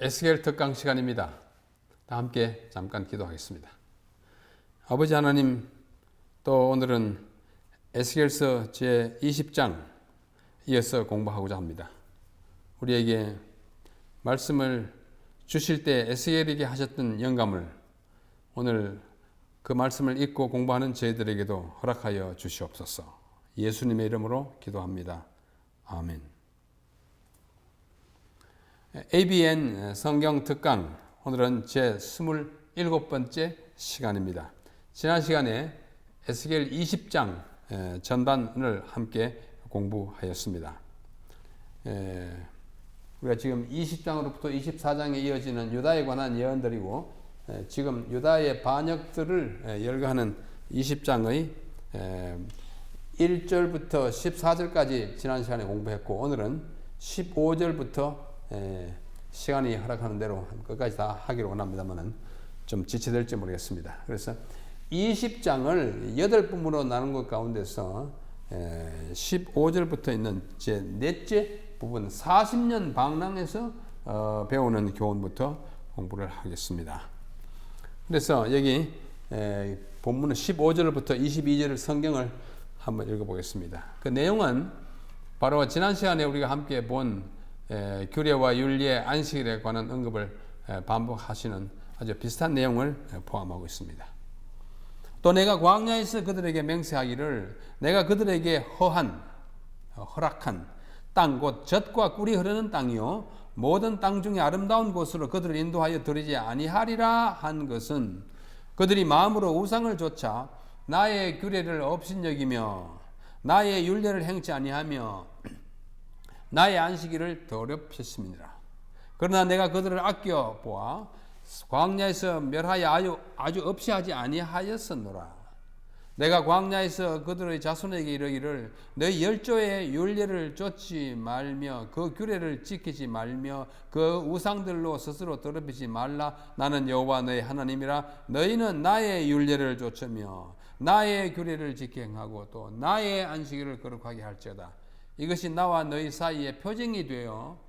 에스겔 특강 시간입니다. 다 함께 잠깐 기도하겠습니다. 아버지 하나님, 또 오늘은 에스겔서 제20장 이어서 공부하고자 합니다. 우리에게 말씀을 주실 때 에스겔에게 하셨던 영감을 오늘 그 말씀을 읽고 공부하는 저희들에게도 허락하여 주시옵소서. 예수님의 이름으로 기도합니다. 아멘. ABN 성경 특강, 오늘은 제 27번째 시간입니다. 지난 시간에 에스겔 20장 전반을 함께 공부하였습니다. 우리가 지금 20장으로부터 24장에 이어지는 유다에 관한 예언들이고, 지금 유다의 반역들을 열거하는 20장의 1절부터 14절까지 지난 시간에 공부했고, 오늘은 15절부터 시간이 허락하는 대로 끝까지 다 하기로 원합니다만은 좀 지체될지 모르겠습니다. 그래서 20장을 8부분으로 나눈 것 가운데서 15절부터 있는 제 넷째 부분 40년 방랑에서 배우는 교훈부터 공부를 하겠습니다. 그래서 여기 본문은 15절부터 22절 성경을 한번 읽어보겠습니다. 그 내용은 바로 지난 시간에 우리가 함께 본 규례와 윤리의 안식일에 관한 언급을 반복하시는 아주 비슷한 내용을 포함하고 있습니다. 또 내가 광야에서 그들에게 맹세하기를 내가 그들에게 허락한 땅 곧 젖과 꿀이 흐르는 땅이요 모든 땅 중에 아름다운 곳으로 그들을 인도하여 드리지 아니하리라 한 것은 그들이 마음으로 우상을 좇아 나의 규례를 업신여기며 나의 윤례를 행치 아니하며 나의 안식일을 더럽혔습니다. 그러나 내가 그들을 아껴 보아 광야에서 멸하여 아주 없이 하지 아니하였었노라. 내가 광야에서 그들의 자손에게 이르기를 너희 열조의 윤례를 좇지 말며 그 규례를 지키지 말며 그 우상들로 스스로 더럽히지 말라. 나는 여호와 너희 하나님이라. 너희는 나의 윤례를 좇으며 나의 규례를 지켜 행하고 또 나의 안식일을 거룩하게 할지어다. 이것이 나와 너희 사이에 표징이 되어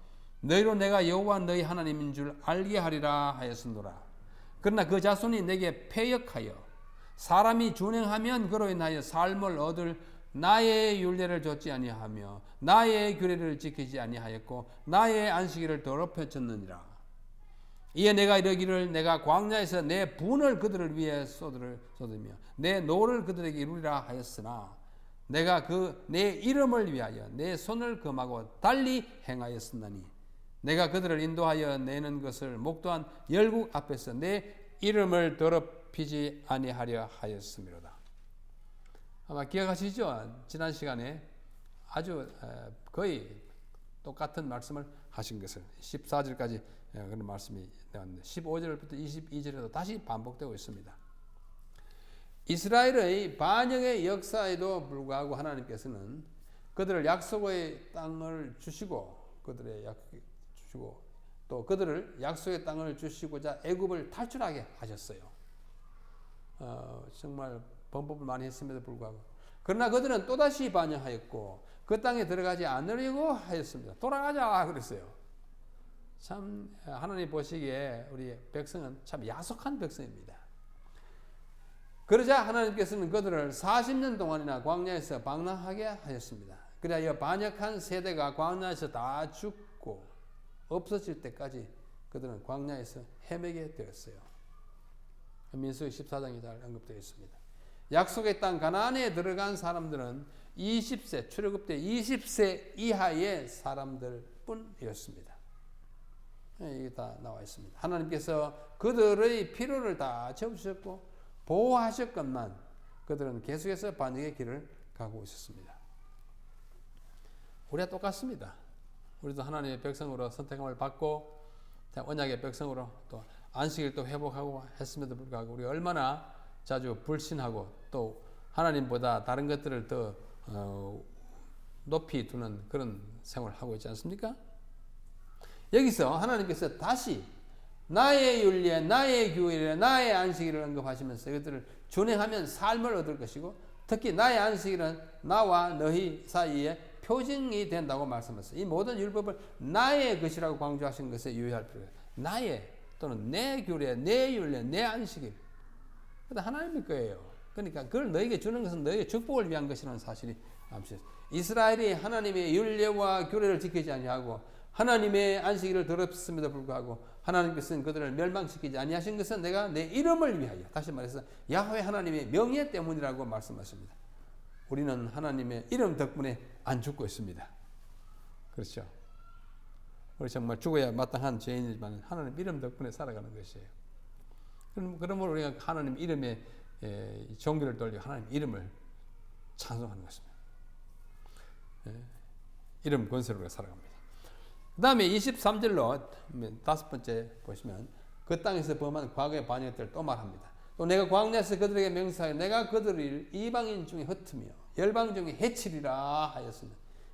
너희로 내가 여호와 너희 하나님인 줄 알게 하리라 하였으노라. 그러나 그 자손이 내게 패역하여 사람이 준행하면 그로 인하여 삶을 얻을 나의 율례를 좇지 아니하며 나의 규례를 지키지 아니하였고 나의 안식일을 더럽혔느니라. 이에 내가 이르기를 내가 광야에서 내 분을 그들을 위해 쏟으며 내 노를 그들에게 이루리라 하였으나 내가 내 이름을 위하여 내 손을 금하고 달리 행하였으나니 내가 그들을 인도하여 내는 것을 목도한 열국 앞에서 내 이름을 더럽히지 아니하려 하였음이로다. 아마 기억하시죠? 지난 시간에 아주 거의 똑같은 말씀을 하신 것을 14절까지 그런 말씀이 나왔는데 15절부터 22절에도 다시 반복되고 있습니다. 이스라엘의 반역의 역사에도 불구하고 하나님께서는 그들을 약속의 땅을 주시고 또 그들을 약속의 땅을 주시고자 애굽을 탈출하게 하셨어요. 정말 범법을 많이 했음에도 불구하고 그러나 그들은 또다시 반역하였고 그 땅에 들어가지 않으려고 하였습니다. 돌아가자 그랬어요. 참 하나님 보시기에 우리 백성은 참 야속한 백성입니다. 그러자 하나님께서는 그들을 40년 동안이나 광야에서 방랑하게 하였습니다. 그래야 반역한 세대가 광야에서 다 죽고 없어질 때까지 그들은 광야에서 헤매게 되었어요. 민수기 14장에 잘 언급되어 있습니다. 약속의 땅 가나안에 들어간 사람들은 20세 출애굽 때 20세 이하의 사람들 뿐이었습니다. 이게 다 나와 있습니다. 하나님께서 그들의 필요를 다 채워주셨고 보호하셨건만 그들은 계속해서 반역의 길을 가고 있었습니다. 우리와 똑같습니다. 우리도 하나님의 백성으로 선택함을 받고 언약의 백성으로 또 안식일 또 회복하고 했음에도 불구하고 우리 얼마나 자주 불신하고 또 하나님보다 다른 것들을 더 높이 두는 그런 생활을 하고 있지 않습니까? 여기서 하나님께서 다시 나의 윤리에 나의 규율에 나의 안식일을 언급하시면서 이것들을 준행하면 삶을 얻을 것이고 특히 나의 안식일은 나와 너희 사이에 표징이 된다고 말씀했어요. 이 모든 율법을 나의 것이라고 강조하신 것에 유의할 필요가 있어요. 나의 또는 내 규례, 내 율례, 내 안식일. 그다 하나님의 거예요. 그러니까 그걸 너에게 주는 것은 너의 축복을 위한 것이라는 사실이 암시했어요. 이스라엘이 하나님의 율례와 규례를 지키지 아니하고 하나님의 안식일을 더럽혔음에도 불구하고 하나님께서는 그들을 멸망시키지 아니하신 것은 내가 내 이름을 위하여, 다시 말해서 야훼 하나님의 명예 때문이라고 말씀하십니다. 우리는 하나님의 이름 덕분에 안 죽고 있습니다. 그렇죠? 우리 정말 죽어야 마땅한 죄인이지만 하나님 이름 덕분에 살아가는 것이에요. 그러므로 우리가 하나님 이름에 종교를 돌리고 하나님 이름을 찬송하는 것입니다. 이름 권세로 살아갑니다. 그 다음에 23절로 다섯 번째 보시면 그 땅에서 범한 과거의 반역들을 또 말합니다. 또 내가 광야에서 그들에게 명사하여 내가 그들을 이방인 중에 흩으며 열방 중에 해치리라 하였으며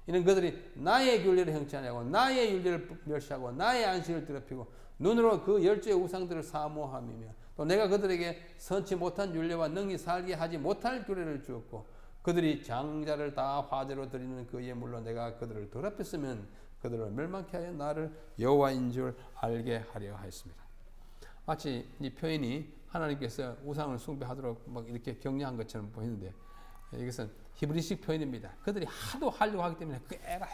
이는 그들이 나의 규례를 형치 아니하고 나의 율례를 멸시하고 나의 안식을 더럽히고 눈으로 그 열조의 우상들을 사모함이며 또 내가 그들에게 선치 못한 율례와 능히 살게 하지 못할 규례를 주었고 그들이 장자를 다 화제로 드리는 그 예물로 내가 그들을 더럽혔으면 그들을 멸망케 하여 나를 여호와인 줄 알게 하려 하였습니다. 마치 이 표현이 하나님께서 우상을 숭배하도록 막 이렇게 격려한 것처럼 보이는데 이것은 히브리식 표현입니다. 그들이 하도 하려고 하기 때문에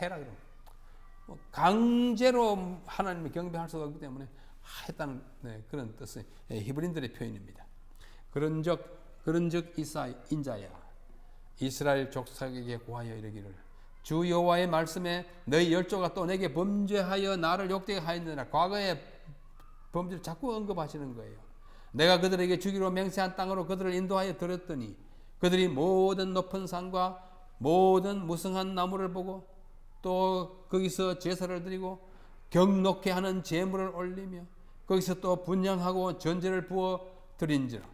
해라 그러고 강제로 하나님을 경배할 수가 없기 때문에 했다는 그런 뜻의 히브리인들의 표현입니다. 그런즉 인자야 이스라엘 족속에게 고하여 이르기를 주 여호와의 말씀에 너희 열조가 또 내게 범죄하여 나를 욕되게 하였느니라. 과거의 범죄를 자꾸 언급하시는 거예요. 내가 그들에게 주기로 맹세한 땅으로 그들을 인도하여 들었더니 그들이 모든 높은 산과 모든 무성한 나무를 보고 또 거기서 제사를 드리고 경록케 하는 제물을 올리며 거기서 또 분향하고 전제를 부어 드린지라.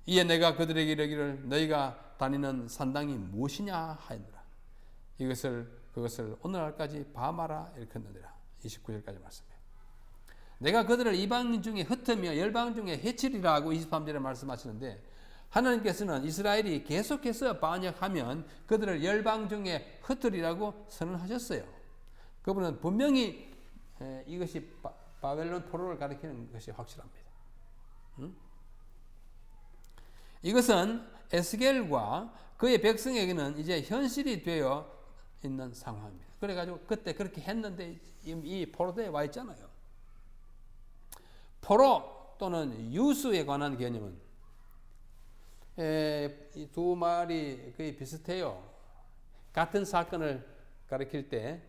이에 내가 그들에게 이르기를 너희가 다니는 산당이 무엇이냐 하였느라. 그것을 오늘날까지 밤하라 일컫느니라. 29절까지 말씀해요. 내가 그들을 이방 중에 흩으며 열방 중에 해치리라고 23절에 말씀하시는데 하나님께서는 이스라엘이 계속해서 반역하면 그들을 열방 중에 흩으리라고 선언하셨어요. 그분은 분명히 이것이 바벨론 포로를 가리키는 것이 확실합니다. 이것은 에스겔과 그의 백성에게는 이제 현실이 되어 있는 상황입니다. 그래가지고 그때 그렇게 했는데 이 포로대에 와 있잖아요. 포로 또는 유수에 관한 개념은 이 두 말이 거의 비슷해요. 같은 사건을 가리킬 때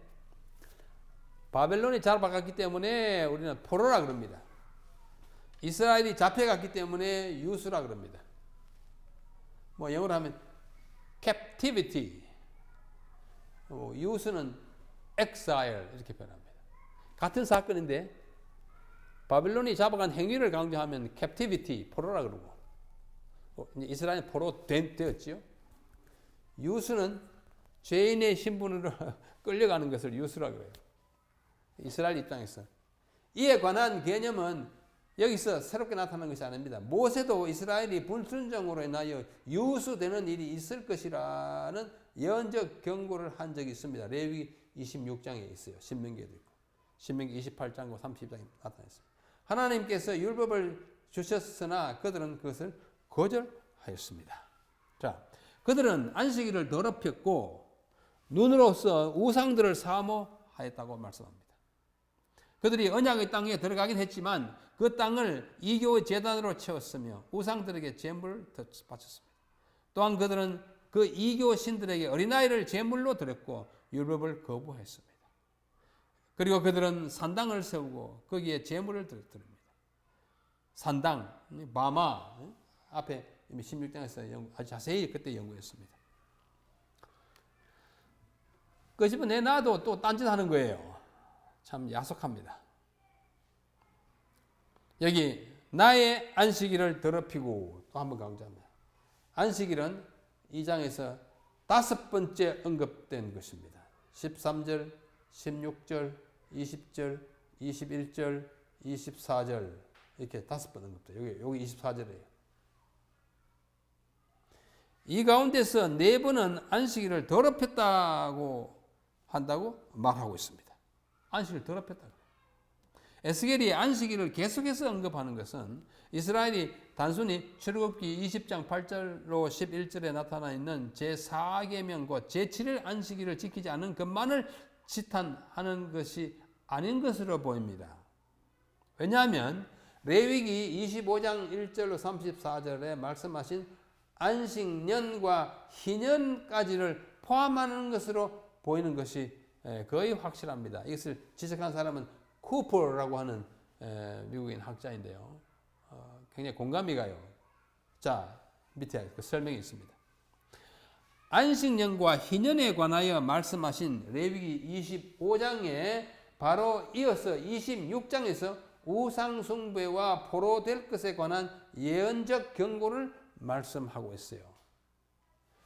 바벨론이 잡아갔기 때문에 우리는 포로라 그럽니다. 이스라엘이 잡혀갔기 때문에 유수라 그럽니다. 뭐 영어로 하면 captivity, 유수는 exile 이렇게 표현합니다. 같은 사건인데 바벨론이 잡아간 행위를 강조하면 captivity, 포로라 그러고 이스라엘은 포로 되었지요. 유수는 죄인의 신분으로 끌려가는 것을 유수라 그래요. 이스라엘 입장에서 이에 관한 개념은 여기서 새롭게 나타난 것이 아닙니다. 모세도 이스라엘이 불순종으로 인하여 유수되는 일이 있을 것이라는 예언적 경고를 한 적이 있습니다. 레위기 26장에 있어요. 신명기에도 있고 신명기 28장과 30장에 나타나 있습니다. 하나님께서 율법을 주셨으나 그들은 그것을 거절하였습니다. 자, 그들은 안식일을 더럽혔고 눈으로서 우상들을 사모하였다고 말씀합니다. 그들이 언약의 땅에 들어가긴 했지만 그 땅을 이교의 제단으로 채웠으며 우상들에게 제물을 바쳤습니다. 또한 그들은 그 이교 신들에게 어린아이를 제물로 드렸고 율법을 거부했습니다. 그리고 그들은 산당을 세우고 거기에 제물을 드립니다. 산당, 바마, 앞에 이미 16장에서 아주 자세히 그때 연구했습니다. 그 집은 내놔도 또 딴짓 하는 거예요. 참 야속합니다. 여기 나의 안식일을 더럽히고 또 한번 강조합니다. 안식일은 2장에서 5번째 언급된 것입니다. 13절, 16절, 20절, 21절, 24절 이렇게 5번 언급돼요. 여기 24절이에요. 이 가운데서 4번은 안식일을 더럽혔다고 한다고 말하고 있습니다. 안식일을 더럽혔다. 에스겔이 안식일을 계속해서 언급하는 것은 이스라엘이 단순히 출애굽기 20장 8절로 11절에 나타나 있는 제4계명과 제7일 안식일을 지키지 않은 것만을 지탄하는 것이 아닌 것으로 보입니다. 왜냐하면 레위기 25장 1절로 34절에 말씀하신 안식년과 희년까지를 포함하는 것으로 보이는 것이 거의 확실합니다. 이것을 지적한 사람은 쿠퍼라고 하는 미국인 학자인데요. 굉장히 공감이 가요. 자, 밑에 그 설명이 있습니다. 안식년과 희년에 관하여 말씀하신 레위기 25장에 바로 이어서 26장에서 우상숭배와 포로될 것에 관한 예언적 경고를 말씀하고 있어요.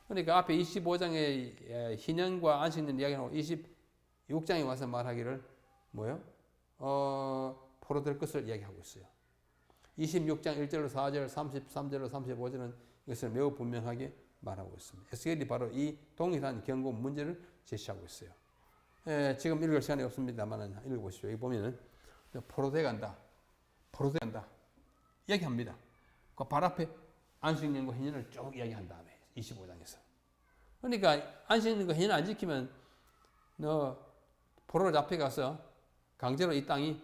그러니까 앞에 25장의 희년과 안식년 이야기하고 26장에 와서 말하기를 뭐요? 포로될 것을 이야기하고 있어요. 26장 1절로 4절, 33절로 35절은 이것을 매우 분명하게 말하고 있습니다. 에스겔이 바로 이 동일한 경고 문제를 제시하고 있어요. 지금 읽을 시간이 없습니다만 읽어보시죠. 여기 보면은 포로돼 간다. 포로돼 간다. 이야기합니다. 그 발 앞에 안식년과 희년을 쭉 이야기한 다음에 25장에서. 그러니까 안식년과 희년 안 지키면 너 포로로 잡혀가서 강제로 이 땅이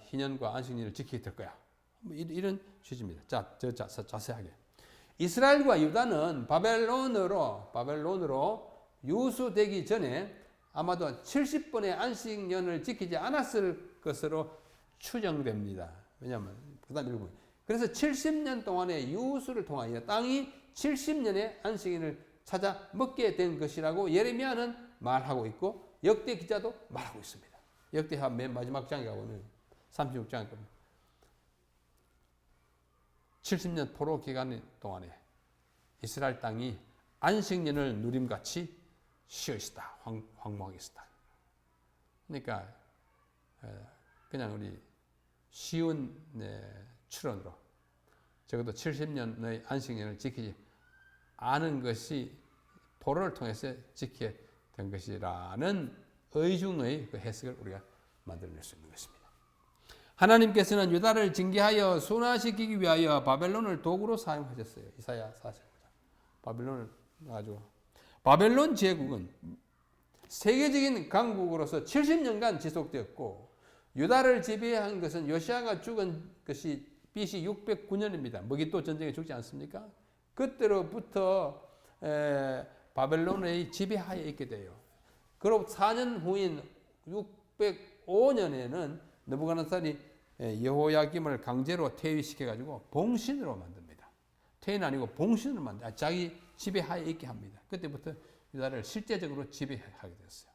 희년과 안식년을 지키게 될 거야. 뭐 이런 취지입니다. 자, 자세하게. 이스라엘과 유다는 바벨론으로 유수되기 전에 아마도 70번의 안식년을 지키지 않았을 것으로 추정됩니다. 왜냐하면 그다음 읽어보면 그래서 70년 동안의 유수를 통하여 땅이 70년의 안식년을 찾아 먹게 된 것이라고 예레미야는 말하고 있고 역대 기자도 말하고 있습니다. 역대하 맨 마지막 장에 가보면 36장에 보면 70년 포로 기간 동안에 이스라엘 땅이 안식년을 누림같이 쉬어 있었다. 황무하게 있었다. 그러니까 그냥 우리 쉬운 추론으로 적어도 70년의 안식년을 지키지 않은 것이 포로를 통해서 지키게 된 것이라는 의중의 그 해석을 우리가 만들어낼 수 있는 것입니다. 하나님께서는 유다를 징계하여 순화시키기 위하여 바벨론을 도구로 사용하셨어요. 이사야 45장. 바벨론을 가지고 바벨론 제국은 세계적인 강국으로서 70년간 지속되었고 유다를 지배한 것은 요시아가 죽은 것이 BC 609년입니다. 머깃도 전쟁에 죽지 않습니까? 그때로부터 바벨론의 지배하에 있게 돼요. 그리고 4년 후인 605년에는 느부갓네살이 여호야김을 강제로 퇴위시켜가지고 봉신으로 만듭니다. 퇴위는 아니고 봉신으로 만듭니다. 자기 지배하에 있게 합니다. 그때부터 유다를 실제적으로 지배하게 됐어요.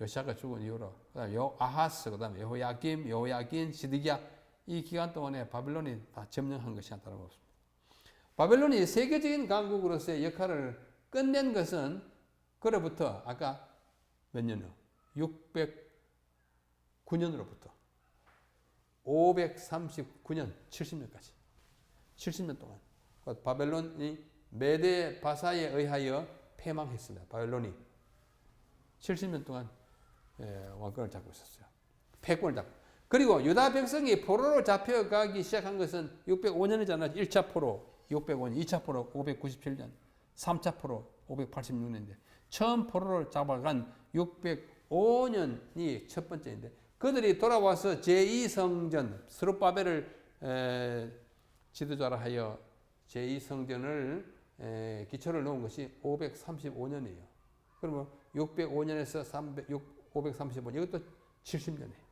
요시아가 죽은 이후로 그다음에 아하스, 그다음에 여호야긴, 시드기야 이 기간 동안에 바벨론이 다 점령한 것이 다름없습니다. 바벨론이 세계적인 강국으로서의 역할을 끝낸 것은 그로부터 아까 몇 년 후 609년으로부터 539년 70년까지 70년 동안 바벨론이 메데 바사에 의하여 패망했습니다. 바벨론이 70년 동안 왕권을 잡고 있었어요. 패권을 잡고. 그리고 유다 백성이 포로로 잡혀가기 시작한 것은 605년이잖아요. 1차 포로 605년, 2차 포로 597년, 3차 포로 586년인데 처음 포로를 잡아간 605년이 첫 번째인데 그들이 돌아와서 제2성전 스룹바벨을 지도자로 하여 제2성전을 기초를 놓은 것이 535년이에요. 그러면 605년에서 535년 이것도 70년이에요.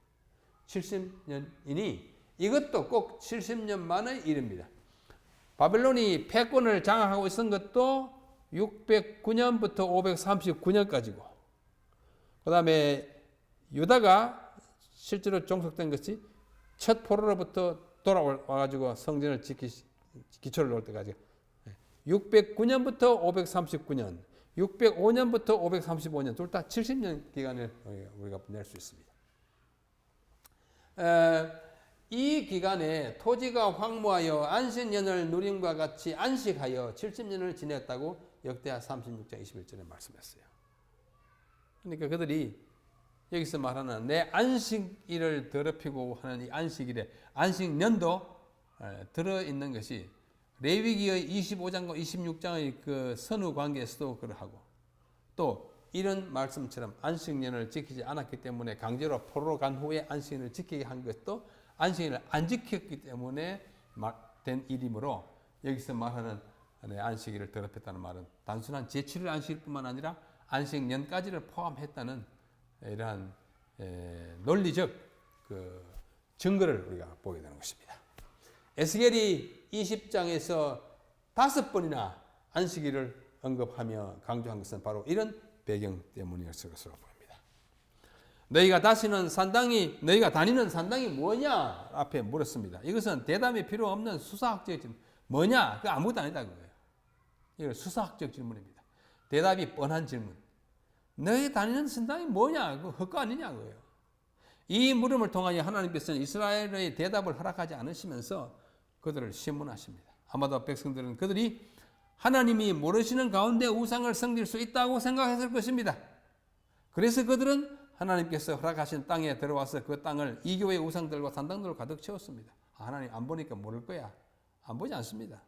70년이니 이것도 꼭 70년 만의 일입니다. 바벨론이 패권을 장악하고 있었던 것도 609년부터 539년까지고 그 다음에 유다가 실제로 종속된 것이 첫 포로로부터 돌아와가지고 성전을 기초를 놓을 때까지 609년부터 539년 605년부터 535년 둘 다 70년 기간을 우리가 낼 수 있습니다. 이 기간에 토지가 황무하여 안식년을 누림과 같이 안식하여 70년을 지냈다고 역대하 36장 21절에 말씀했어요. 그러니까 그들이 여기서 말하는 내 안식일을 더럽히고 하는 이 안식일에 안식년도 들어있는 것이 레위기의 25장과 26장의 그 선후 관계에서도 그러하고 또 이런 말씀처럼 안식년을 지키지 않았기 때문에 강제로 포로로 간 후에 안식년을 지키게 한 것도 안식년을 안 지켰기 때문에 된 일이므로 여기서 말하는 안식일을 더럽혔다는 말은 단순한 제7일 안식일뿐만 아니라 안식년까지를 포함했다는 이러한 논리적 그 증거를 우리가 보게 되는 것입니다. 에스겔이 20장에서 5번이나 안식일을 언급하며 강조한 것은 바로 이런 배경 때문이었을 것으로 보입니다. 너희가 다니는 산당이 뭐냐? 앞에 물었습니다. 이것은 대답이 필요 없는 수사학적 질문. 뭐냐? 그 아무것도 아니다 그거예요. 이거 수사학적 질문입니다. 대답이 뻔한 질문. 너희 다니는 산당이 뭐냐? 그 헛거 아니냐 그거예요. 이 물음을 통하여 하나님께서는 이스라엘의 대답을 허락하지 않으시면서 그들을 심문하십니다. 아마도 백성들은 그들이 하나님이 모르시는 가운데 우상을 섬길 수 있다고 생각했을 것입니다. 그래서 그들은 하나님께서 허락하신 땅에 들어와서 그 땅을 이교의 우상들과 산당들로 가득 채웠습니다. 하나님 안 보니까 모를 거야. 안 보지 않습니다.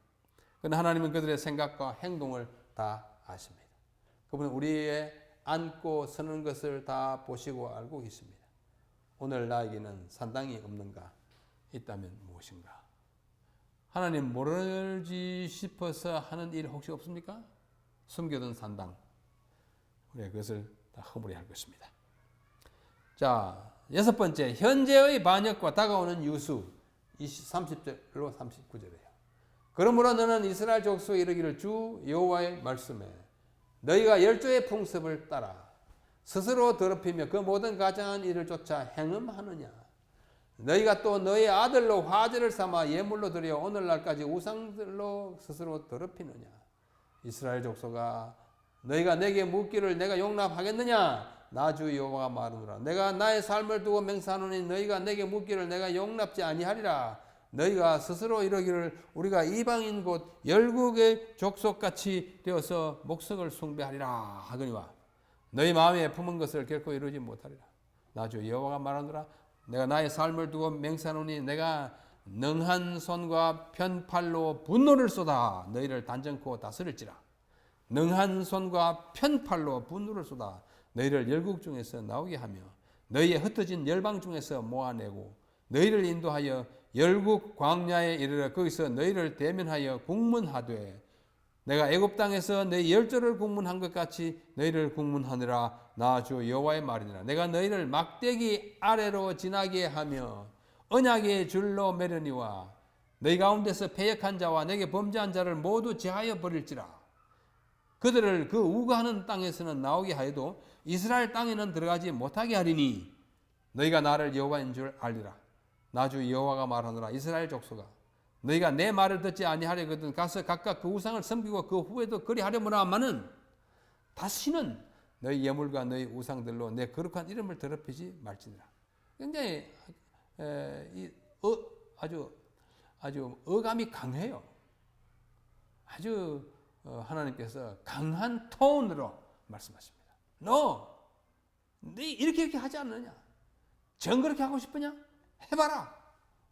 그러나 하나님은 그들의 생각과 행동을 다 아십니다. 그분은 우리의 앉고 서는 것을 다 보시고 알고 계십니다. 오늘 나에게는 산당이 없는가? 있다면 무엇인가? 하나님 모르지 싶어서 하는 일 혹시 없습니까? 숨겨둔 산당. 우리가 그것을 다 허물어야 할 것입니다. 자, 6번째, 현재의 반역과 다가오는 유수. 30절로 39절이에요. 그러므로 너는 이스라엘 족속에 이르기를 주 여호와의 말씀에 너희가 열조의 풍습을 따라 스스로 더럽히며 그 모든 가장한 일을 쫓아 행음하느냐. 너희가 또 너희 아들로 화제를 삼아 예물로 드려 오늘날까지 우상들로 스스로 더럽히느냐. 이스라엘 족속아 너희가 내게 묻기를 내가 용납하겠느냐. 나 주 여호와가 말하노라. 내가 나의 삶을 두고 맹세하노니 너희가 내게 묻기를 내가 용납지 아니하리라. 너희가 스스로 이러기를 우리가 이방인 곧 열국의 족속같이 되어서 목석을 숭배하리라 하거니와 너희 마음에 품은 것을 결코 이루지 못하리라. 나 주 여호와가 말하노라. 내가 나의 삶을 두고 맹세하노니 내가 능한 손과 편팔로 분노를 쏟아 너희를 단정코 다스릴지라. 능한 손과 편팔로 분노를 쏟아 너희를 열국 중에서 나오게 하며 너희의 흩어진 열방 중에서 모아내고 너희를 인도하여 열국 광야에 이르러 거기서 너희를 대면하여 국문하되 내가 애굽 땅에서 너희 열조를 국문한 것 같이 너희를 국문하느라 나 주 여호와의 말이니라. 내가 너희를 막대기 아래로 지나게 하며 언약의 줄로 매려니와 너희 가운데서 패역한 자와 내게 범죄한 자를 모두 제하여 버릴지라. 그들을 그 우거하는 땅에서는 나오게 하여도 이스라엘 땅에는 들어가지 못하게 하리니 너희가 나를 여호와인 줄 알리라. 나 주 여호와가 말하노라. 이스라엘 족속아 너희가 내 말을 듣지 아니하려거든 가서 각각 그 우상을 섬기고 그 후에도 그리하려무나마는 다시는 너희 예물과 너희 우상들로 내 거룩한 이름을 더럽히지 말지니라. 굉장히 아주 어감이 강해요. 아주 하나님께서 강한 톤으로 말씀하십니다. 너 이렇게 하지 않느냐? 정 그렇게 하고 싶으냐? 해봐라.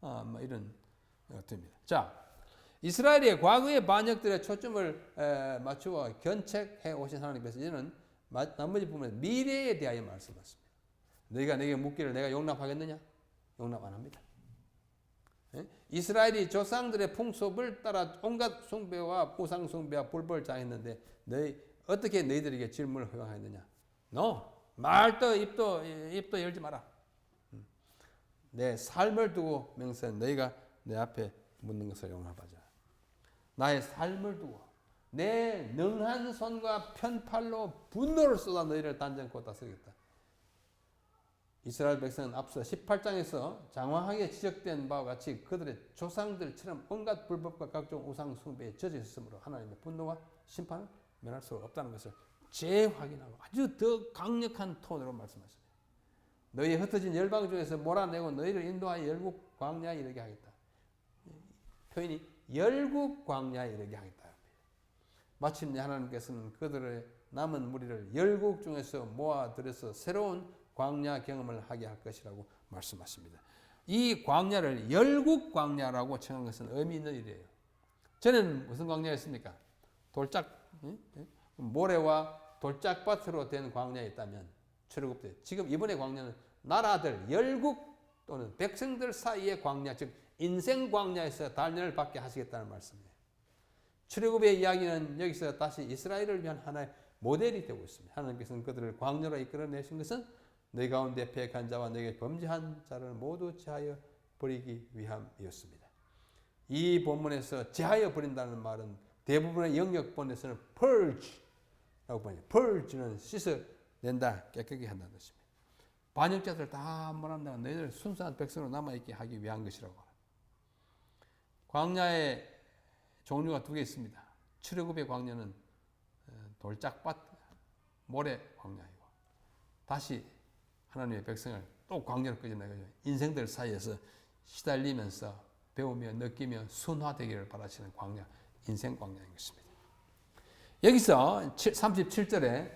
뭐 이런 것입니다. 자, 이스라엘의 과거의 반역들의 초점을 맞추어 견책해 오신 하나님께서 이제는 나머지 부분에 미래에 대하여 말씀하십니다. 너희가 내게 묻기를 내가 용납하겠느냐? 용납 안 합니다. 이스라엘이 조상들의 풍습을 따라 온갖 숭배와 우상 숭배와 불법을 자했는데 어떻게 너희들에게 질문을 허용하였느냐? 말도 입도 열지 마라. 내 삶을 두고 맹세한 너희가 내 앞에 묻는 것을 용납하자. 나의 삶을 두고 내 능한 손과 편팔로 분노를 쏟아 너희를 단정코 다스리겠다. 이스라엘 백성은 앞서 18장에서 장황하게 지적된 바와 같이 그들의 조상들처럼 온갖 불법과 각종 우상 숭배에 젖어 있었으므로 하나님의 분노와 심판을 면할 수 없다는 것을 재확인하고 아주 더 강력한 톤으로 말씀하십니다. 너희 흩어진 열방 중에서 몰아내고 너희를 인도하여 열국 광야에 이르게 하겠다. 표현이 열국 광야에 이르게 하겠다. 마침내 하나님께서는 그들의 남은 무리를 열국 중에서 모아들여서 새로운 광야 경험을 하게 할 것이라고 말씀하십니다. 이 광야를 열국 광야라고称한 것은 의미 있는 일이에요. 전에는 무슨 광야였습니까? 모래와 돌짝밭으로 된 광야였다면 출애굽 때, 지금 이번의 광야는 나라들, 열국 또는 백성들 사이의 광야, 즉 인생 광야에서 단련을 받게 하시겠다는 말씀이에요. 출애굽의 이야기는 여기서 다시 이스라엘을 위한 하나의 모델이 되고 있습니다. 하나님께서는 그들을 광야로 이끌어내신 것은 너희 가운데 패역한 자와 너에게 범죄한 자를 모두 제하여 버리기 위함이었습니다. 이 본문에서 제하여 버린다는 말은 대부분의 영역본에서는 purge라고 보니, purge는 씻어낸다, 깨끗하게 한다는 것입니다. 반역자들 다 몰아낸다. 너희들 순수한 백성으로 남아있게 하기 위한 것이라고 합니다. 광야의 종류가 두 개 있습니다. 출애굽의 광야는 돌짝밭, 모래 광야이고, 다시 하나님의 백성을 또 광야로 끌어내가지고 인생들 사이에서 시달리면서 배우며 느끼며 순화되기를 바라시는 광야, 인생 광야인 것입니다. 여기서 37절에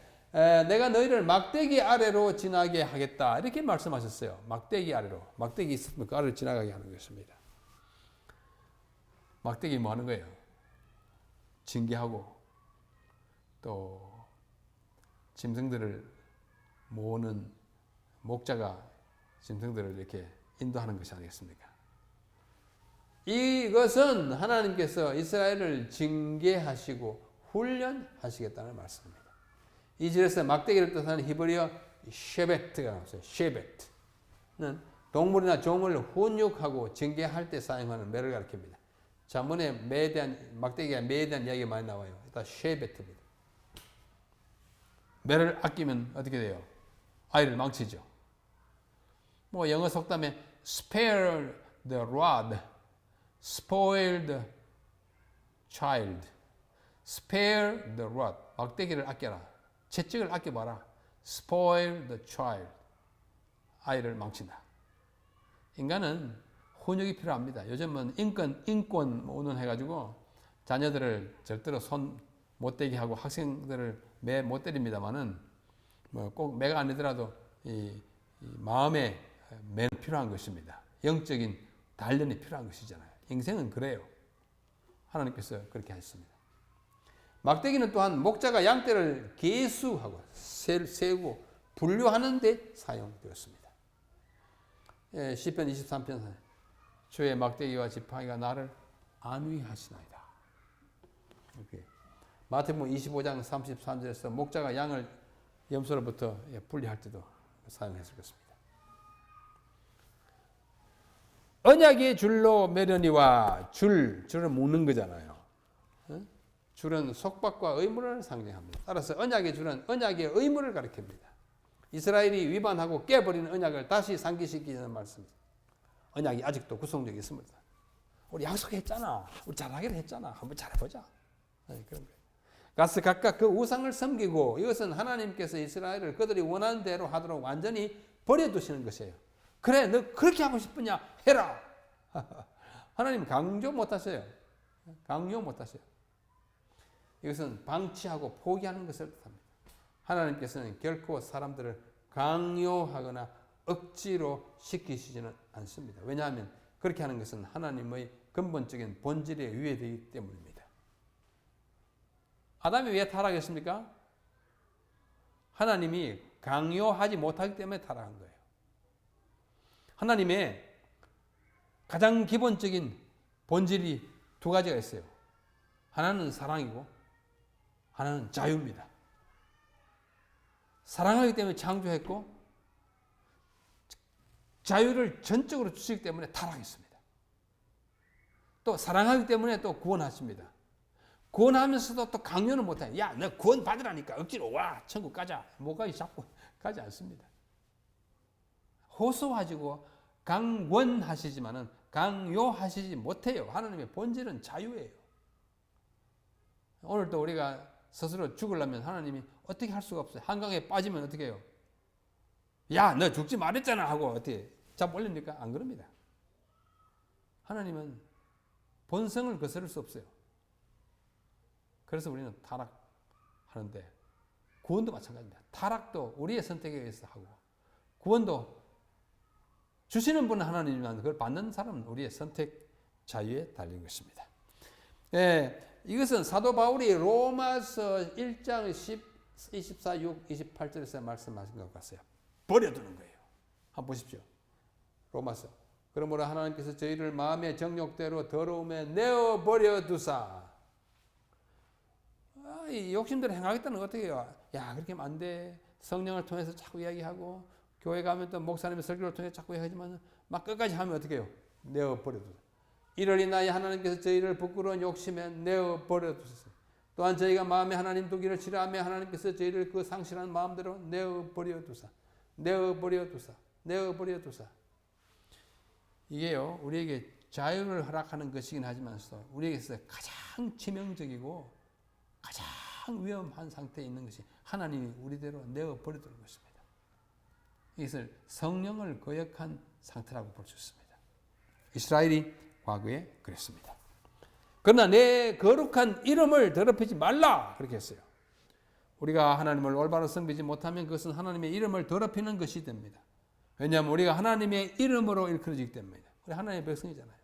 내가 너희를 막대기 아래로 지나게 하겠다 이렇게 말씀하셨어요. 막대기 아래로. 막대기 있으면 그 아래로 지나가게 하는 것입니다. 막대기 뭐 하는 거예요? 징계하고 또 짐승들을 모으는 목자가 짐승들을 이렇게 인도하는 것이 아니겠습니까? 이것은 하나님께서 이스라엘을 징계하시고 훈련하시겠다는 말씀입니다. 이 절에서 막대기를 뜻하는 히브리어 쉐베트가 나왔어요. 쉐베트는 동물이나 종을 훈육하고 징계할 때 사용하는 매를 가리킵니다. 자문에 매에 대한, 막대기가 매에 대한 이야기가 많이 나와요. 일단 쉐베트입니다. 매를 아끼면 어떻게 돼요? 아이를 망치죠. 뭐 영어 속담에 spare the rod, spoil the child. spare the rod. 막대기를 아껴라. 채찍을 아껴봐라. spoil the child. 아이를 망친다. 인간은 훈육이 필요합니다. 요즘은 인권 운운해가지고 자녀들을 절대로 손 못 대게 하고 학생들을 매 못 때립니다만은 뭐 꼭 매가 아니더라도 이 마음의 매는 필요한 것입니다. 영적인 단련이 필요한 것이잖아요. 인생은 그래요. 하나님께서 그렇게 하셨습니다. 막대기는 또한 목자가 양떼를 계수하고 세우고 분류하는 데 사용되었습니다. 시편 23편 주의 막대기와 지팡이가 나를 안위하시나이다. 이렇게. 마태복음 25장 33절에서 목자가 양을 염소로부터 분리할 때도 사용했을 것입니다. 언약의 줄로 매려니와 줄은 묶는 거잖아요. 줄은 속박과 의무를 상징합니다. 따라서 언약의 줄은 언약의 의무를 가리킵니다. 이스라엘이 위반하고 깨버리는 언약을 다시 상기시키는 말씀입니다. 언약이 아직도 구성되어 있습니다. 우리 약속했잖아. 우리 잘하기로 했잖아. 한번 잘해보자. 그런 거예요. 가서 각각 그 우상을 섬기고 이것은 하나님께서 이스라엘을 그들이 원하는 대로 하도록 완전히 버려두시는 것이에요. 그래, 너 그렇게 하고 싶으냐? 해라. 하나님 강조 못하세요. 강요 못하세요. 이것은 방치하고 포기하는 것을 뜻합니다. 하나님께서는 결코 사람들을 강요하거나 억지로 시키시지는 않습니다. 왜냐하면 그렇게 하는 것은 하나님의 근본적인 본질에 위배되기 때문입니다. 아담이 왜 타락했습니까? 하나님이 강요하지 못하기 때문에 타락한 거예요. 하나님의 가장 기본적인 본질이 두 가지가 있어요. 하나는 사랑이고 하나는 자유입니다. 사랑하기 때문에 창조했고 자유를 전적으로 주시기 때문에 타락했습니다. 또 사랑하기 때문에 또 구원하십니다. 구원하면서도 또 강요는 못해요. 야, 너 구원 받으라니까 억지로 와 천국 가자. 뭐까지 자꾸 가지 않습니다. 호소하시고 강권하시지만은 강요하시지 못해요. 하나님의 본질은 자유예요. 오늘도 우리가 스스로 죽으려면 하나님이 어떻게 할 수가 없어요. 한강에 빠지면 어떻게 해요? 야, 너 죽지 말했잖아 하고 어떻게 잡아 올립니까? 안 그럽니다. 하나님은 본성을 거스를 수 없어요. 그래서 우리는 타락하는데 구원도 마찬가지입니다. 타락도 우리의 선택에 의해서 하고 구원도 주시는 분은 하나님이지만 그걸 받는 사람은 우리의 선택 자유에 달린 것입니다. 이것은 사도 바울이 로마서 1장 24, 6, 28절에서 말씀하신 것 같아요. 버려두는 거예요. 한번 보십시오. 로마서. 그러므로 하나님께서 저희를 마음의 정욕대로 더러움에 내어버려 두사. 이 욕심대로 행하겠다는 거 어떻게 해요? 야, 그렇게 하면 안 돼. 성령을 통해서 자꾸 이야기하고, 교회 가면 또 목사님의 설교를 통해 자꾸 이야기하지만, 막 끝까지 하면 어떻게 해요? 내어버려 두사. 이를 인하여 하나님께서 저희를 부끄러운 욕심에 내어버려 두셨어요. 또한 저희가 마음에 하나님 두기를 싫어하며 하나님께서 저희를 그 상실한 마음대로 내어버려 두사. 내어버려 두사. 내어버려 두사. 이게요, 우리에게 자유를 허락하는 것이긴 하지만서 우리에게서 가장 치명적이고 가장 위험한 상태에 있는 것이 하나님이 우리대로 내어버리도록 것입니다. 이것을 성령을 거역한 상태라고 볼 수 있습니다. 이스라엘이 과거에 그랬습니다. 그러나 내 거룩한 이름을 더럽히지 말라 그렇게 했어요. 우리가 하나님을 올바로 섬기지 못하면 그것은 하나님의 이름을 더럽히는 것이 됩니다. 왜냐하면 우리가 하나님의 이름으로 일컬어지기 때문입니다. 우리 하나님의 백성이잖아요.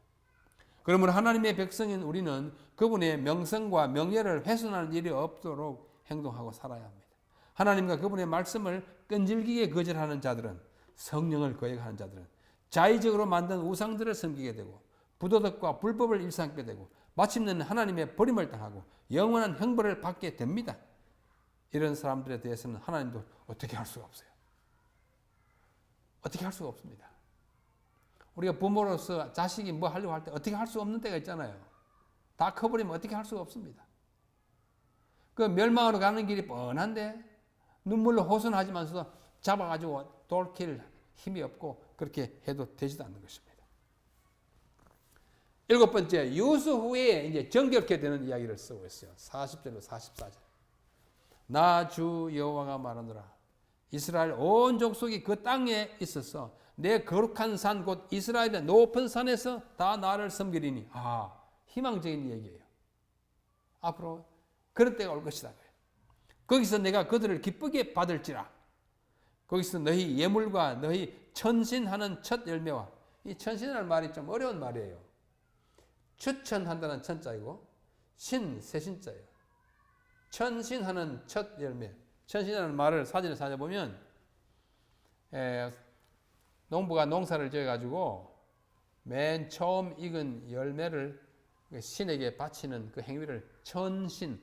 그러므로 하나님의 백성인 우리는 그분의 명성과 명예를 훼손하는 일이 없도록 행동하고 살아야 합니다. 하나님과 그분의 말씀을 끈질기게 거절하는 자들은, 성령을 거역하는 자들은 자의적으로 만든 우상들을 섬기게 되고 부도덕과 불법을 일삼게 되고 마침내는 하나님의 버림을 당하고 영원한 형벌을 받게 됩니다. 이런 사람들에 대해서는 하나님도 어떻게 할 수가 없어요. 어떻게 할 수가 없습니다. 우리가 부모로서 자식이 뭐 하려고 할 때 어떻게 할 수 없는 때가 있잖아요. 다 커버리면 어떻게 할 수가 없습니다. 그 멸망으로 가는 길이 뻔한데 눈물로 호소하지만서도 잡아가지고 돌킬 힘이 없고 그렇게 해도 되지도 않는 것입니다. 7번째, 유수 후에 이제 정결케 되는 이야기를 쓰고 있어요. 40절로 44절. 나 주 여호와가 말하노라. 이스라엘 온 족속이 그 땅에 있어서 내 거룩한 산 곧 이스라엘의 높은 산에서 다 나를 섬기리니. 희망적인 얘기예요. 앞으로 그런 때가 올 것이다. 거기서 내가 그들을 기쁘게 받을지라. 거기서 너희 예물과 너희 천신하는 첫 열매와, 이 천신이라는 말이 좀 어려운 말이에요. 추천한다는 천자이고 새신자예요. 천신하는 첫 열매. 천신이라는 말을 사전에 찾아보면 농부가 농사를 지어가지고 맨 처음 익은 열매를 신에게 바치는 그 행위를 천신,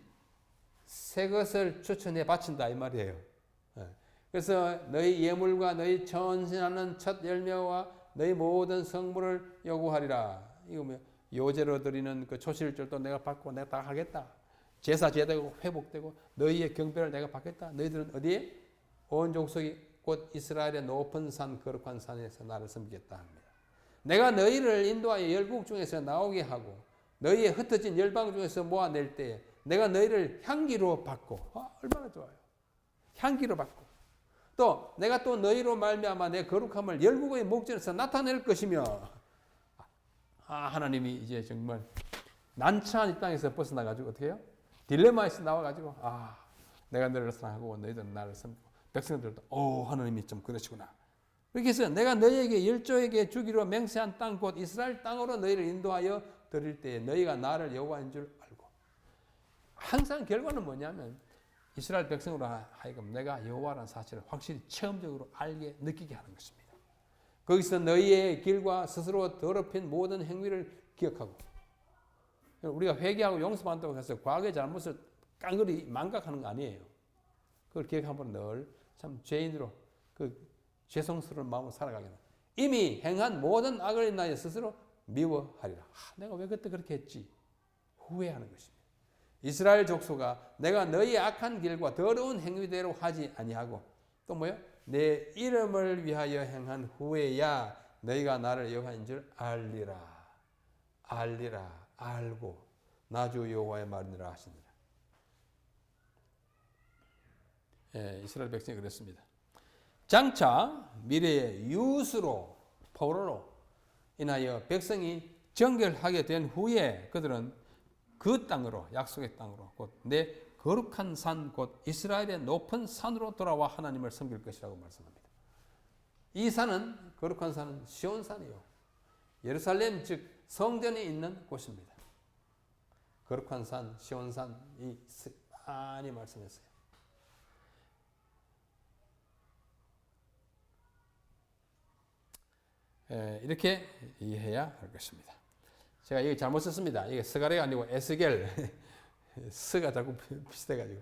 새 것을 추천해 바친다 이 말이에요. 그래서 너희 예물과 너희 천신하는 첫 열매와 너희 모든 성물을 요구하리라. 이거 뭐 요제로 드리는 그 초실절도 내가 받고 내가 다 하겠다. 제사 제대로 회복되고 너희의 경배를 내가 받겠다. 너희들은 어디에? 온 족속이 곧 이스라엘의 높은 산 거룩한 산에서 나를 섬기겠다 합니다. 내가 너희를 인도하여 열국 중에서 나오게 하고 너희의 흩어진 열방 중에서 모아낼 때에 내가 너희를 향기로 받고, 얼마나 좋아요. 향기로 받고 또 내가 또 너희로 말미암아 내 거룩함을 열국의 목전에서 나타낼 것이며. 하나님이 이제 정말 난처한 입장에서 벗어나가지고 어떻게 해요? 딜레마에서 나와가지고 내가 너희를 사랑하고 너희들은 나를 섬기고 백성들도 하나님이 좀 그러시구나. 그렇게 해서 내가 너희에게 열조에게 주기로 맹세한 땅 곧 이스라엘 땅으로 너희를 인도하여 드릴 때에 너희가 나를 여호와인 줄 알고. 항상 결과는 뭐냐면 이스라엘 백성으로 하여금 내가 여호와라는 사실을 확실히 체험적으로 알게 느끼게 하는 것입니다. 거기서 너희의 길과 스스로 더럽힌 모든 행위를 기억하고, 우리가 회개하고 용서받는다고 해서 과거의 잘못을 깡그리 망각하는 거 아니에요. 그걸 기억하면 늘 참 죄인으로 그 죄송스러운 마음으로 살아가게 합니다. 이미 행한 모든 악을 인하여 스스로 미워하리라. 내가 왜 그때 그렇게 했지? 후회하는 것입니다. 이스라엘 족속아, 내가 너희의 악한 길과 더러운 행위대로 하지 아니하고 또 뭐요? 내 이름을 위하여 행한 후에야 너희가 나를 여호와인 줄 알리라. 알리라. 알고 나 주 여호와의 말이니라 하시니라. 이스라엘 백성이 그랬습니다. 장차 미래의 유수로 포로로 인하여 백성이 정결하게 된 후에 그들은 그 땅으로, 약속의 땅으로 곧 내 거룩한 산 곧 이스라엘의 높은 산으로 돌아와 하나님을 섬길 것이라고 말씀합니다. 이 산은, 거룩한 산은 시온산이요. 예루살렘 즉 성전이 있는 곳입니다. 거룩한 산, 시온산이 많이 말씀했어요. 이렇게 이해해야 할 것입니다. 제가 이게 잘못 썼습니다. 이게 스가랴가 아니고 에스겔. 스가 자꾸 비슷해가지고.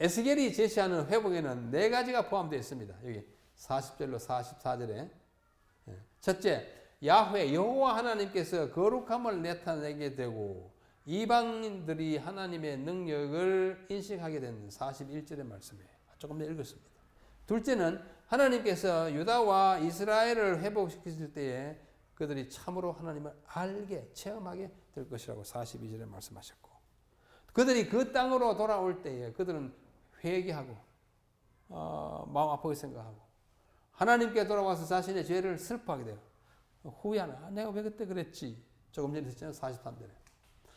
에스겔이 제시하는 회복에는 4가지가 포함되어 있습니다. 여기 40절로 44절에. 첫째, 야훼 여호와 하나님께서 거룩함을 나타내게 되고 이방인들이 하나님의 능력을 인식하게 된 41절의 말씀이에요. 조금 더 읽었습니다. 둘째는 하나님께서 유다와 이스라엘을 회복시키실 때에 그들이 참으로 하나님을 알게, 체험하게 될 것이라고 42절에 말씀하셨고, 그들이 그 땅으로 돌아올 때에 그들은 회개하고 마음 아프게 생각하고 하나님께 돌아와서 자신의 죄를 슬퍼하게 돼요. 후회하나, 내가 왜 그때 그랬지? 조금 전에 했잖아요. 43절에.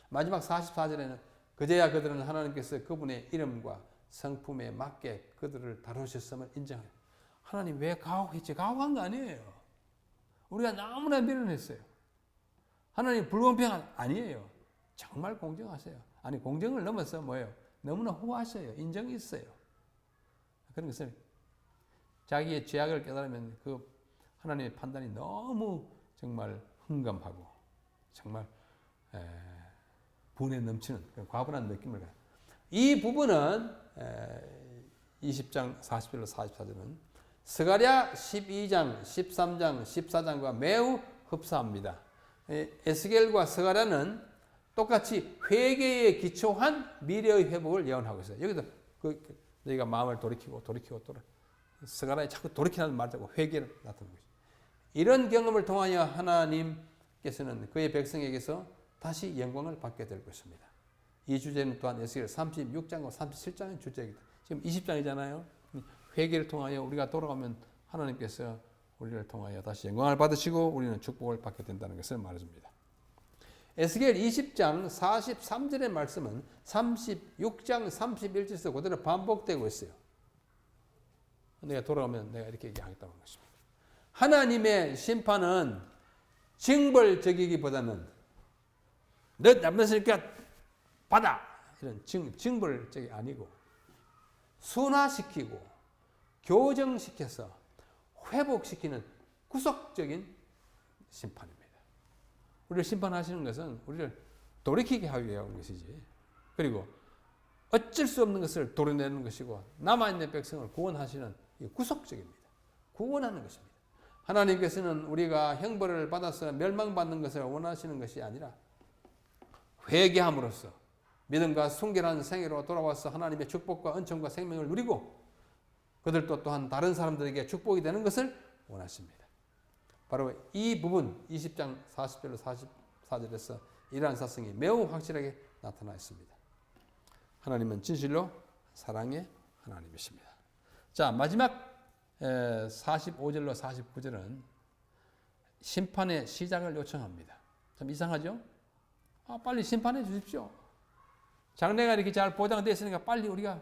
마지막 44절에는 그제야 그들은 하나님께서 그분의 이름과 성품에 맞게 그들을 다루셨음을 인정해요. 하나님 왜 가혹했지? 가혹한 거 아니에요. 우리가 너무나 미련했어요. 하나님 불공평한 아니에요. 정말 공정하세요. 아니, 공정을 넘어서 뭐예요? 너무나 후하셔요. 인정이 있어요. 그런 것은 자기의 죄악을 깨달으면 그 하나님의 판단이 너무 정말 흥감하고 정말 분에 넘치는 그런 과분한 느낌을 가요. 이 부분은 20장 40절로 44절은 스가랴 12장, 13장, 14장과 매우 흡사합니다. 에스겔과 스가랴는 똑같이 회개에 기초한 미래의 회복을 예언하고 있어요. 여기도 너희가 마음을 돌이키고 스가랴에 자꾸 돌이키라는 말을 하고 회개를 나타내고 있어요. 이런 경험을 통하여 하나님께서는 그의 백성에게서 다시 영광을 받게 될 것입니다. 이 주제는 또한 에스겔 36장과 37장의 주제이기도. 지금 20장이잖아요. 회개를 통하여 우리가 돌아가면 하나님께서 우리를 통하여 다시 영광을 받으시고 우리는 축복을 받게 된다는 것을 말해줍니다. 에스겔 20장 43절의 말씀은 36장 31절에서 그대로 반복되고 있어요. 내가 돌아오면 내가 이렇게 얘기하겠다는 것입니다. 하나님의 심판은 징벌적이기보다는 너 잘못했으니까 받아! 이런 징벌적이 아니고 순화시키고 교정시켜서 회복시키는 구속적인 심판입니다. 우리를 심판하시는 것은 우리를 돌이키게 하기 위한 것이지. 그리고 어쩔 수 없는 것을 도려내는 것이고 남아있는 백성을 구원하시는 구속적입니다. 구원하는 것입니다. 하나님께서는 우리가 형벌을 받아서 멸망받는 것을 원하시는 것이 아니라 회개함으로써 믿음과 순결한 생애로 돌아와서 하나님의 축복과 은총과 생명을 누리고 그들도 또한 다른 사람들에게 축복이 되는 것을 원하십니다. 바로 이 부분 20장 40절로 44절에서 이러한 사성이 매우 확실하게 나타나 있습니다. 하나님은 진실로 사랑의 하나님이십니다. 자, 마지막 45절로 49절은 심판의 시작을 요청합니다. 참 이상하죠? 빨리 심판해 주십시오. 장래가 이렇게 잘 보장되어 있으니까 빨리 우리가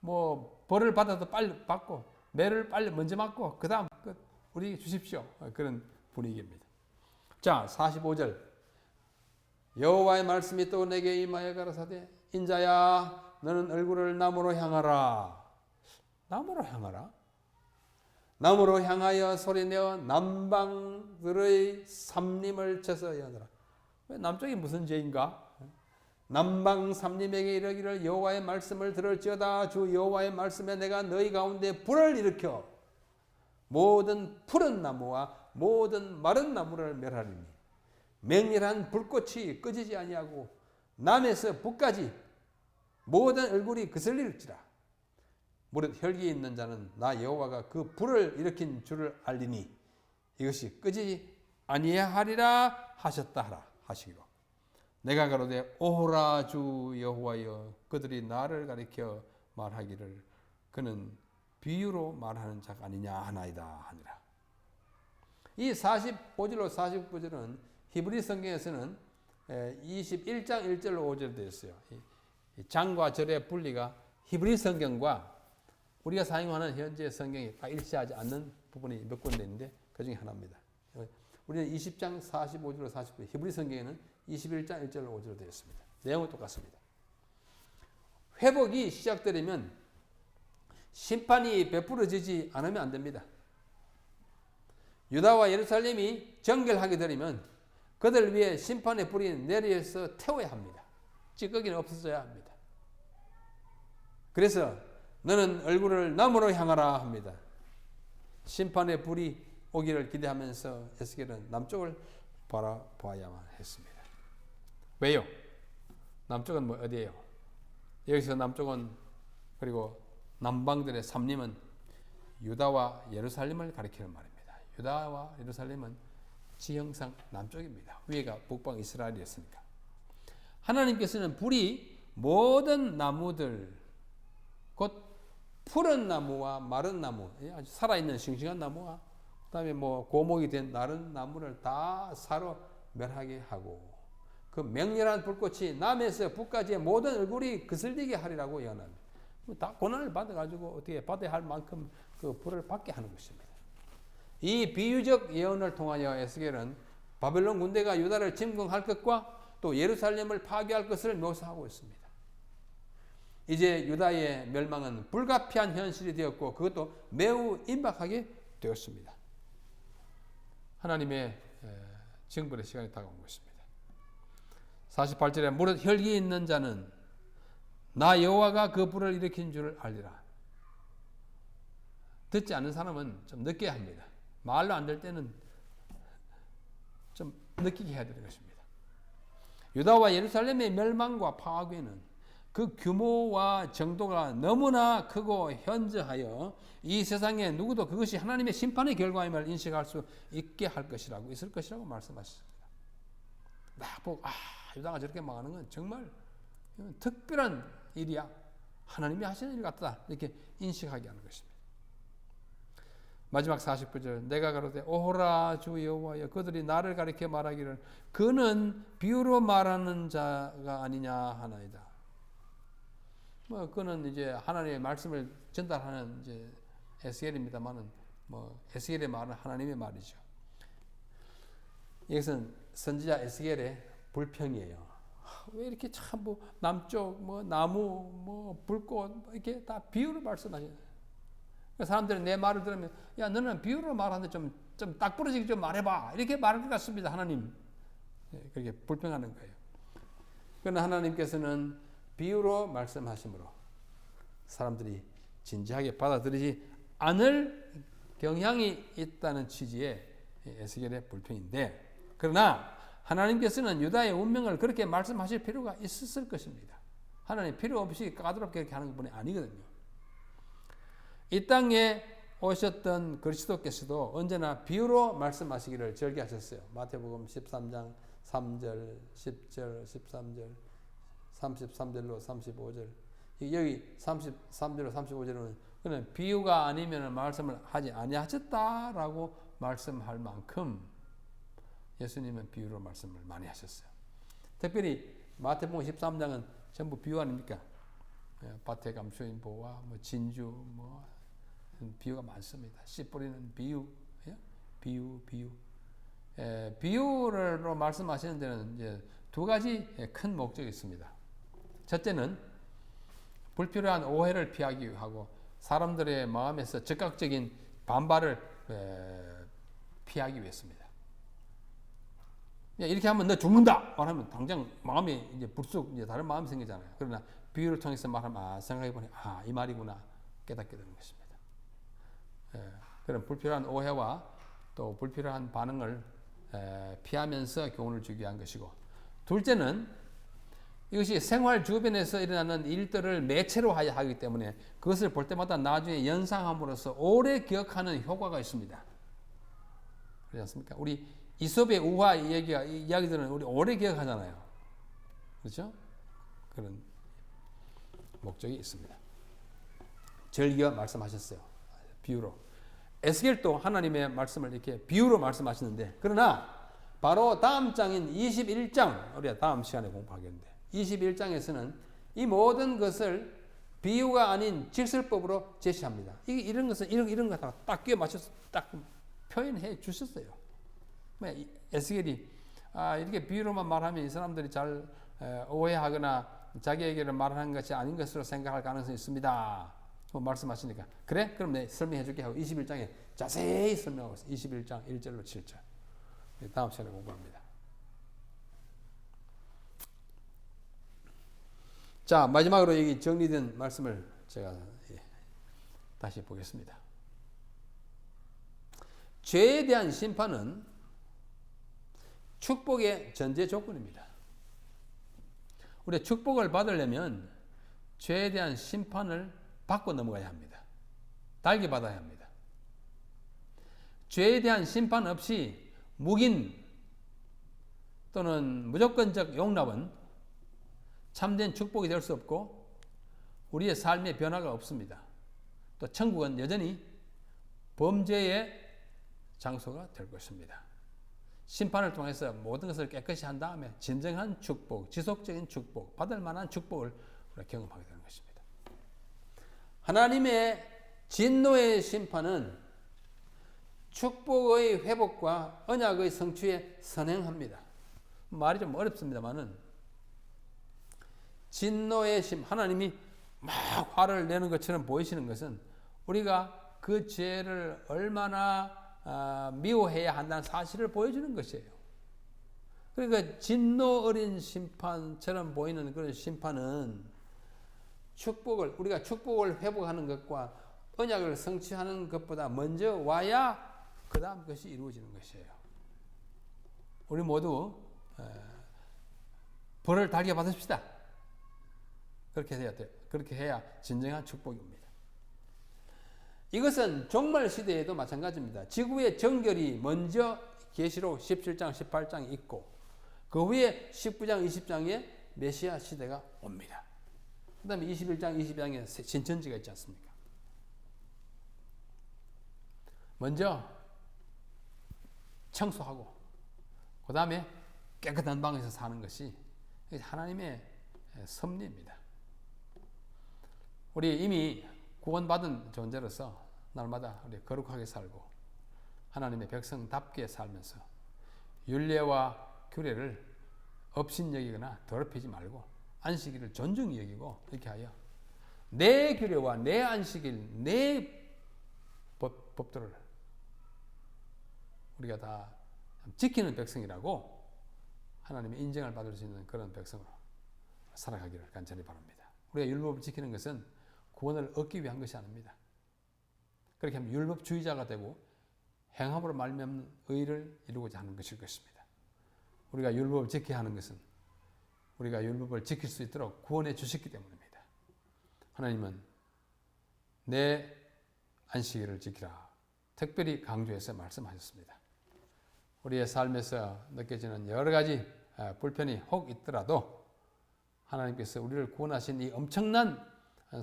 뭐 벌을 받아도 빨리 받고 매를 빨리 먼저 맞고 그 다음 우리 주십시오. 그런 분위기입니다. 자, 45절 여호와의 말씀이 또 내게 임하여 가라사대 인자야 너는 얼굴을 남으로 향하라. 남으로 향하라? 남으로 향하여 소리내어 남방들의 삼림을 쳐서 여느라. 왜 남쪽이 무슨 죄인가? 남방 삼림에게 이르기를 여호와의 말씀을 들을지어다 주 여호와의 말씀에 내가 너희 가운데 불을 일으켜 모든 푸른 나무와 모든 마른 나무를 멸하리니 맹렬한 불꽃이 꺼지지 아니하고 남에서 북까지 모든 얼굴이 그슬릴지라. 무릇 혈기 있는 자는 나 여호와가 그 불을 일으킨 줄을 알리니 이것이 끄지 아니하리라 하셨다 하라 하시기로 내가 가로되 오호라 주 여호와여 그들이 나를 가리켜 말하기를 그는 비유로 말하는 자가 아니냐 하나이다 하니라. 이 45절로 49절은 히브리 성경에서는 21장 1절로 5절 되어 있어요. 장과 절의 분리가 히브리 성경과 우리가 사용하는 현재 성경이 다 일치하지 않는 부분이 몇 군데 있는데 그 중에 하나입니다. 우리는 20장 45절로 49절, 히브리 성경에는 21장 1절로 5절로 되어 있습니다. 내용은 똑같습니다. 회복이 시작되려면 심판이 베풀어지지 않으면 안 됩니다. 유다와 예루살렘이 정결하게 되려면 그들 위에 심판의 불이 내려서 태워야 합니다. 찌꺼기는 없어져야 합니다. 그래서 너는 얼굴을 남으로 향하라 합니다. 심판의 불이 오기를 기대하면서 에스겔은 남쪽을 바라보아야만 했습니다. 왜요? 남쪽은 뭐 어디예요? 여기서 남쪽은, 그리고 남방들의 삼림은 유다와 예루살렘을 가리키는 말입니다. 유다와 예루살렘은 지형상 남쪽입니다. 위에가 북방 이스라엘이었으니까. 하나님께서는 불이 모든 나무들, 곧 푸른 나무와 마른 나무, 아주 살아있는 싱싱한 나무와 그다음에 뭐 고목이 된 마른 나무를 다 사로 멸하게 하고, 그 맹렬한 불꽃이 남에서 북까지의 모든 얼굴이 그슬리게 하리라고 예언합니다. 다 고난을 받아가지고 어떻게 받아야 할 만큼 그 불을 받게 하는 것입니다. 이 비유적 예언을 통하여 에스겔은 바벨론 군대가 유다를 침공할 것과 또 예루살렘을 파괴할 것을 묘사하고 있습니다. 이제 유다의 멸망은 불가피한 현실이 되었고 그것도 매우 임박하게 되었습니다. 하나님의 징벌의 시간이 다가온 것입니다. 48절에 무릇 혈기 있는 자는 나 여호와가 그 불을 일으킨 줄 알리라. 듣지 않는 사람은 좀 늦게 합니다. 말로 안 될 때는 좀 느끼게 해야 되는 것입니다. 유다와 예루살렘의 멸망과 파괴는 그 규모와 정도가 너무나 크고 현저하여 이 세상에 누구도 그것이 하나님의 심판의 결과임을 인식할 수 있게 할 것이라고, 있을 것이라고 말씀하셨습니다. 딱 보고 유다가 저렇게 망하는 건 정말 특별한 일이야, 하나님이 하시는 일 같다, 이렇게 인식하게 하는 것입니다. 마지막 49절, 내가 가로되 오호라 주 여호와여, 그들이 나를 가리켜 말하기를 그는 비유로 말하는 자가 아니냐 하나이다. 뭐 그는 이제 하나님의 말씀을 전달하는 이제 에스겔입니다만은, 뭐 에스겔의 말은 하나님의 말이죠. 이것은 선지자 에스겔의 불평이에요. 왜 이렇게 참 뭐 남쪽 뭐 나무 뭐 불꽃 이렇게 다 비유로 말씀하시냐. 사람들이 내 말을 들으면 야 너는 비유로 말하는데 좀 딱 부러지게 좀 말해봐, 이렇게 말할 것 같습니다. 하나님 그렇게 불평하는 거예요. 그러나 하나님께서는 비유로 말씀하심으로 사람들이 진지하게 받아들이지 않을 경향이 있다는 취지의 에스겔의 불평인데, 그러나 하나님께서는 유다의 운명을 그렇게 말씀하실 필요가 있었을 것입니다. 하나님 필요 없이 까다롭게 이렇게 하는 분이 아니거든요. 이 땅에 오셨던 그리스도께서도 언제나 비유로 말씀하시기를 절개하셨어요. 마태복음 13장 3절, 10절, 13절, 33절로 35절. 여기 33절로 35절은 그는 비유가 아니면 말씀을 하지 아니하셨다라고 말씀할 만큼 예수님은 비유로 말씀을 많이 하셨어요. 특별히 마태복음 13장은 전부 비유 아닙니까? 밭에 감추인 보와 뭐 진주 뭐 비유가 많습니다. 씨 뿌리는 비유, 비유. 비유로 말씀하시는 데는 이제 두 가지 큰 목적이 있습니다. 첫째는 불필요한 오해를 피하기 위하고 사람들의 마음에서 즉각적인 반발을 피하기 위해서입니다. 이렇게 하면 너 죽는다 말하면 당장 마음이 이제 불쑥 이제 다른 마음이 생기잖아요. 그러나 비유를 통해서 말하면 생각해 보니 이 말이구나 깨닫게 되는 것입니다. 그런 불필요한 오해와 또 불필요한 반응을 피하면서 교훈을 주기 위한 것이고, 둘째는 이것이 생활 주변에서 일어나는 일들을 매체로 하기 때문에 그것을 볼 때마다 나중에 연상함으로써 오래 기억하는 효과가 있습니다. 그렇지 않습니까? 우리 이솝의 우화 이야기들은 우리 오래 기억하잖아요. 그렇죠? 그런 목적이 있습니다. 절기가 말씀하셨어요. 비유로. 에스겔도 하나님의 말씀을 이렇게 비유로 말씀하시는데, 그러나 바로 다음 장인 21장, 우리가 다음 시간에 공부하겠는데 21장에서는 이 모든 것을 비유가 아닌 질설법으로 제시합니다. 이런 것은 이런 거 딱 끼워 맞춰서 딱 표현해 주셨어요. 에스겔이 이렇게 비유로만 말하면 이 사람들이 잘 오해하거나 자기에게는 말하는 것이 아닌 것으로 생각할 가능성이 있습니다. 말씀하시니까 그래? 그럼 내 설명해 줄게 하고 21장에 자세히 설명하고 있어요. 21장 1절로 7절. 다음 시간에 공부합니다. 자, 마지막으로 여기 정리된 말씀을 제가 다시 보겠습니다. 죄에 대한 심판은 축복의 전제 조건입니다. 우리가 축복을 받으려면 죄에 대한 심판을 받고 넘어가야 합니다. 달게 받아야 합니다. 죄에 대한 심판 없이 묵인 또는 무조건적 용납은 참된 축복이 될 수 없고 우리의 삶의 변화가 없습니다. 또 천국은 여전히 범죄의 장소가 될 것입니다. 심판을 통해서 모든 것을 깨끗이 한 다음에 진정한 축복, 지속적인 축복, 받을 만한 축복을 우리가 경험하게 되는 것입니다. 하나님의 진노의 심판은 축복의 회복과 언약의 성취에 선행합니다. 말이 좀 어렵습니다만은 진노의 하나님이 막 화를 내는 것처럼 보이시는 것은 우리가 그 죄를 얼마나 미워해야 한다는 사실을 보여주는 것이에요. 그러니까 진노 어린 심판처럼 보이는 그런 심판은 우리가 축복을 회복하는 것과 언약을 성취하는 것보다 먼저 와야 그 다음 것이 이루어지는 것이에요. 우리 모두 벌을 달게 받읍시다. 그렇게 해야 돼요. 그렇게 해야 진정한 축복이 옵니다. 이것은 종말 시대에도 마찬가지입니다. 지구의 정결이 먼저 계시록 17장, 18장에 있고 그 후에 19장, 20장에 메시아 시대가 옵니다. 그 다음에 21장, 22장에 신천지가 있지 않습니까? 먼저 청소하고 그 다음에 깨끗한 방에서 사는 것이 하나님의 섭리입니다. 우리 이미 구원받은 존재로서 날마다 우리 거룩하게 살고 하나님의 백성답게 살면서 율례와 규례를 업신여기거나 더럽히지 말고 안식일을 존중히 여기고 이렇게 하여 내 규례와 내 안식일, 내 법도를 우리가 다 지키는 백성이라고 하나님의 인정을 받을 수 있는 그런 백성으로 살아가기를 간절히 바랍니다. 우리가 율법을 지키는 것은 구원을 얻기 위한 것이 아닙니다. 그렇게 하면 율법주의자가 되고 행함으로 말미암는 의를 이루고자 하는 것일 것입니다. 우리가 율법을 지켜야 하는 것은 우리가 율법을 지킬 수 있도록 구원해 주셨기 때문입니다. 하나님은 내 안식일을 지키라 특별히 강조해서 말씀하셨습니다. 우리의 삶에서 느껴지는 여러 가지 불편이 혹 있더라도 하나님께서 우리를 구원하신 이 엄청난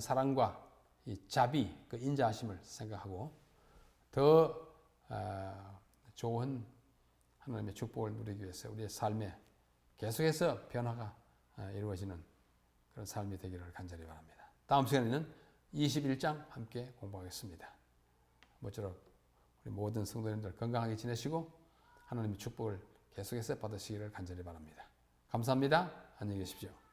사랑과 이 자비, 그 인자하심을 생각하고 더 좋은 하나님의 축복을 누리기 위해서 우리의 삶에 계속해서 변화가 이루어지는 그런 삶이 되기를 간절히 바랍니다. 다음 시간에는 21장 함께 공부하겠습니다. 모쪼록 우리 모든 성도님들 건강하게 지내시고 하나님의 축복을 계속해서 받으시기를 간절히 바랍니다. 감사합니다. 안녕히 계십시오.